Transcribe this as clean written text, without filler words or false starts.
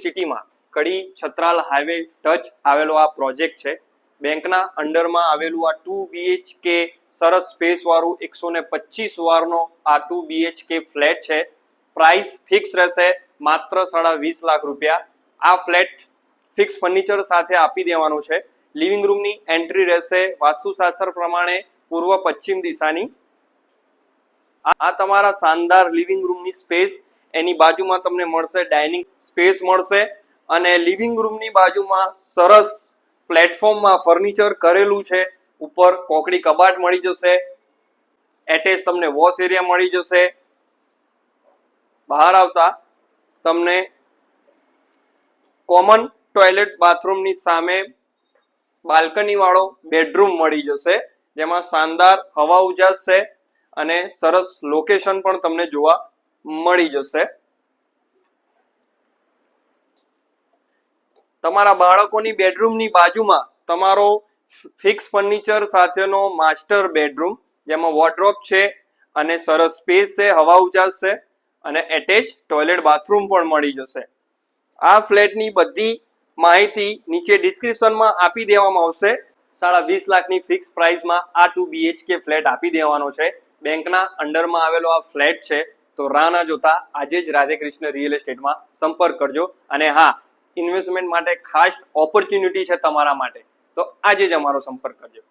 સિટીમાં કડી Chhatral highway touch આવેલો આ પ્રોજેક્ટ છે. બેંકના અંડરમાં આવેલું આ 2 BHK સરસ સ્પેસ વાળું 125 વારનો આ 2 BHK ફ્લેટ છે. પ્રાઇસ ફિક્સ રહેશે માત્ર 20.5 લાખ રૂપિયા. આ ફ્લેટ ફિક્સ ફર્નિચર સાથે આપી દેવાનું છે. લિવિંગ રૂમની એન્ટ્રી રહેશે વાસ્તુશાસ્ત્ર પ્રમાણે પૂર્વ પશ્ચિમ દિશાની. આ તમારા શાનદાર લિવિંગ રૂમની સ્પેસ. એની બાજુમાં તમને મળશે ડાઇનિંગ સ્પેસ મળશે અને લિવિંગ રૂમની બાજુમાં સરસ પ્લેટફોર્મમાં ફર્નિચર કરેલું છે. ઉપર કોકડી કબાટ મળી જશે. એટેચ તમને વોશ એરિયા મળી જશે. બહાર આવતા તમને કોમન ટોયલેટ બાથરૂમની સામે બાલ્કની વાળો બેડરૂમ મળી જશે, જેમાં શાનદાર હવા ઉજાસ છે અને સરસ લોકેશન પણ તમને જોવા મળી જશે. તમારા બાળકોની બેડરૂમની બાજુમાં તમારો ફિક્સ ફર્નિચર સાથેનો માસ્ટર બેડરૂમ, જેમાં વોર્ડરોબ છે અને સરસ સ્પેસ છે, હવા ઉજાસ છે અને એટેચ ટોયલેટ બાથરૂમ પણ મળી જશે. આ ફ્લેટની બધી માહિતી નીચે ડિસ્ક્રિપ્શનમાં આપી દેવામાં આવશે. 20.5 લાખની ફિક્સ પ્રાઇસમાં આ 2 BHK ફ્લેટ આપી દેવાનો છે. બેંકના અંડરમાં આવેલો આ ફ્લેટ છે. તો રાહ ના જોતા આજે જ રાધેકૃષ્ણ રિયલ એસ્ટેટમાં સંપર્ક કરજો. અને હા, ઇન્વેસ્ટમેન્ટ માટે ખાસ ઓપોર્ચ્યુનિટી છે તમારા માટે, તો આજે જ અમારો સંપર્ક કરજો.